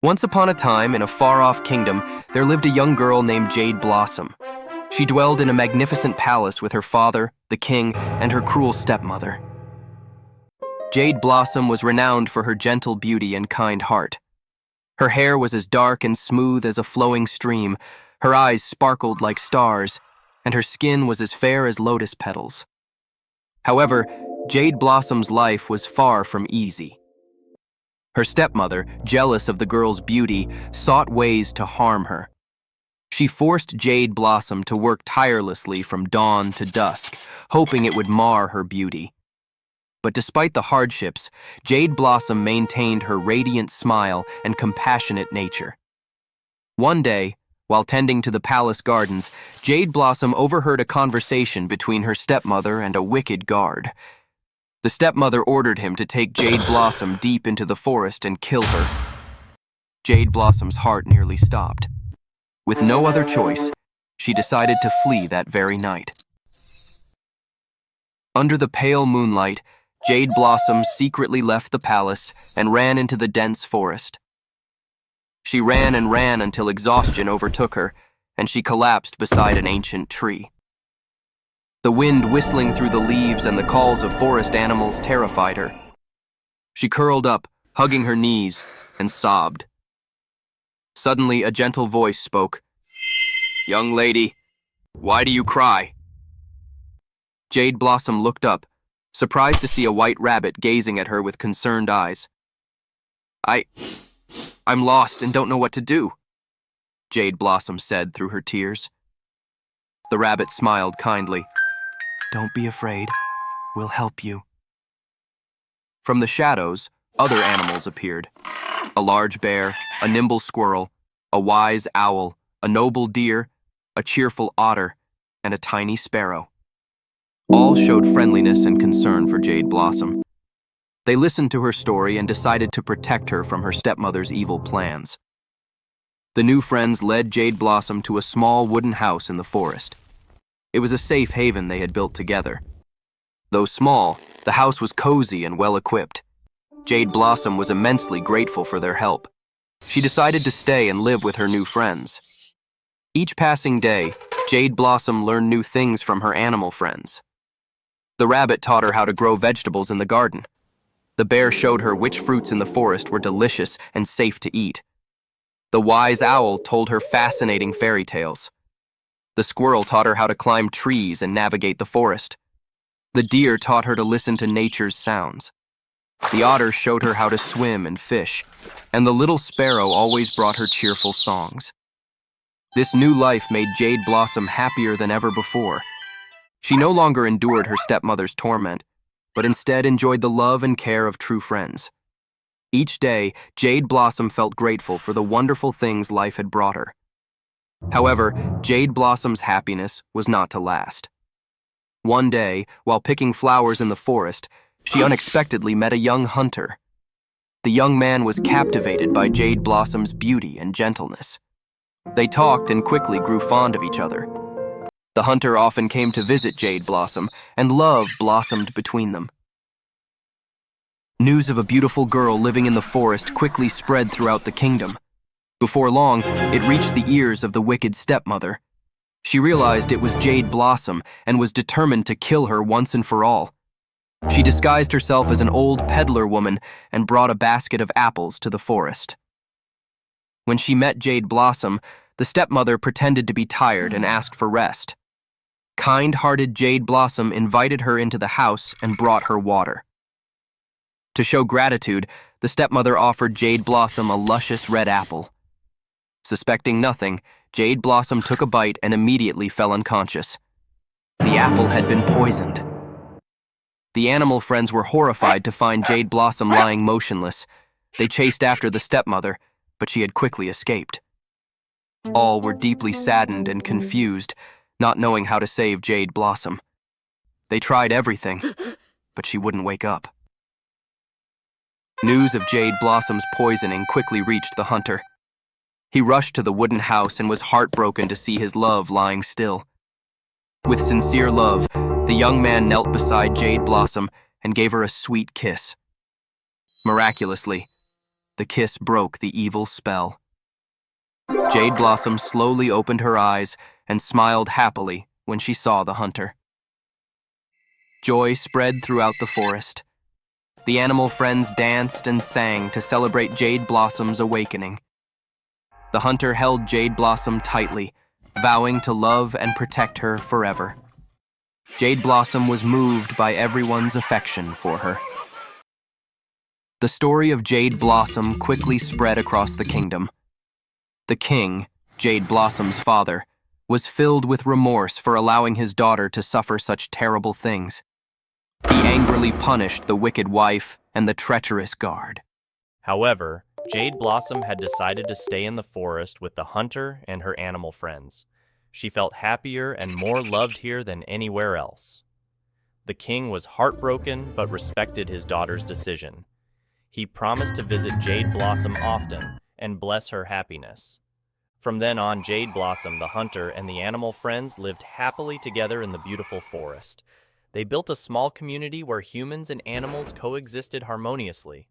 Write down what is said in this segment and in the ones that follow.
Once upon a time, in a far-off kingdom, there lived a young girl named Jade Blossom. She dwelled in a magnificent palace with her father, the king, and her cruel stepmother. Jade Blossom was renowned for her gentle beauty and kind heart. Her hair was as dark and smooth as a flowing stream, her eyes sparkled like stars, and her skin was as fair as lotus petals. However, Jade Blossom's life was far from easy. Her stepmother, jealous of the girl's beauty, sought ways to harm her. She forced Jade Blossom to work tirelessly from dawn to dusk, hoping it would mar her beauty. But despite the hardships, Jade Blossom maintained her radiant smile and compassionate nature. One day, while tending to the palace gardens, Jade Blossom overheard a conversation between her stepmother and a wicked guard. The stepmother ordered him to take Jade Blossom deep into the forest and kill her. Jade Blossom's heart nearly stopped. With no other choice, she decided to flee that very night. Under the pale moonlight, Jade Blossom secretly left the palace and ran into the dense forest. She ran and ran until exhaustion overtook her, and she collapsed beside an ancient tree. The wind whistling through the leaves and the calls of forest animals terrified her. She curled up, hugging her knees, and sobbed. Suddenly, a gentle voice spoke. "Young lady, why do you cry?" Jade Blossom looked up, surprised to see a white rabbit gazing at her with concerned eyes. I'm lost and don't know what to do," Jade Blossom said through her tears. The rabbit smiled kindly. "Don't be afraid. We'll help you." From the shadows, other animals appeared. A large bear, a nimble squirrel, a wise owl, a noble deer, a cheerful otter, and a tiny sparrow. All showed friendliness and concern for Jade Blossom. They listened to her story and decided to protect her from her stepmother's evil plans. The new friends led Jade Blossom to a small wooden house in the forest. It was a safe haven they had built together. Though small, the house was cozy and well-equipped. Jade Blossom was immensely grateful for their help. She decided to stay and live with her new friends. Each passing day, Jade Blossom learned new things from her animal friends. The rabbit taught her how to grow vegetables in the garden. The bear showed her which fruits in the forest were delicious and safe to eat. The wise owl told her fascinating fairy tales. The squirrel taught her how to climb trees and navigate the forest. The deer taught her to listen to nature's sounds. The otter showed her how to swim and fish, and the little sparrow always brought her cheerful songs. This new life made Jade Blossom happier than ever before. She no longer endured her stepmother's torment, but instead enjoyed the love and care of true friends. Each day, Jade Blossom felt grateful for the wonderful things life had brought her. However, Jade Blossom's happiness was not to last. One day, while picking flowers in the forest, she unexpectedly met a young hunter. The young man was captivated by Jade Blossom's beauty and gentleness. They talked and quickly grew fond of each other. The hunter often came to visit Jade Blossom, and love blossomed between them. News of a beautiful girl living in the forest quickly spread throughout the kingdom. Before long, it reached the ears of the wicked stepmother. She realized it was Jade Blossom and was determined to kill her once and for all. She disguised herself as an old peddler woman and brought a basket of apples to the forest. When she met Jade Blossom, the stepmother pretended to be tired and asked for rest. Kind-hearted Jade Blossom invited her into the house and brought her water. To show gratitude, the stepmother offered Jade Blossom a luscious red apple. Suspecting nothing, Jade Blossom took a bite and immediately fell unconscious. The apple had been poisoned. The animal friends were horrified to find Jade Blossom lying motionless. They chased after the stepmother, but she had quickly escaped. All were deeply saddened and confused, not knowing how to save Jade Blossom. They tried everything, but she wouldn't wake up. News of Jade Blossom's poisoning quickly reached the hunter. He rushed to the wooden house and was heartbroken to see his love lying still. With sincere love, the young man knelt beside Jade Blossom and gave her a sweet kiss. Miraculously, The kiss broke the evil spell. Jade Blossom slowly opened her eyes and smiled happily when she saw the hunter. Joy spread throughout the forest. The animal friends danced and sang to celebrate Jade Blossom's awakening. The hunter held Jade Blossom tightly, vowing to love and protect her forever. Jade Blossom was moved by everyone's affection for her. The story of Jade Blossom quickly spread across the kingdom. The king, Jade Blossom's father, was filled with remorse for allowing his daughter to suffer such terrible things. He angrily punished the wicked wife and the treacherous guard. However, Jade Blossom had decided to stay in the forest with the hunter and her animal friends. She felt happier and more loved here than anywhere else. The king was heartbroken but respected his daughter's decision. He promised to visit Jade Blossom often and bless her happiness. From then on, Jade Blossom, the hunter, and the animal friends lived happily together in the beautiful forest. They built a small community where humans and animals coexisted harmoniously.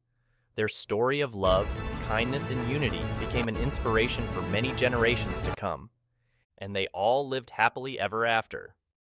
Their story of love, kindness, and unity became an inspiration for many generations to come. And they all lived happily ever after.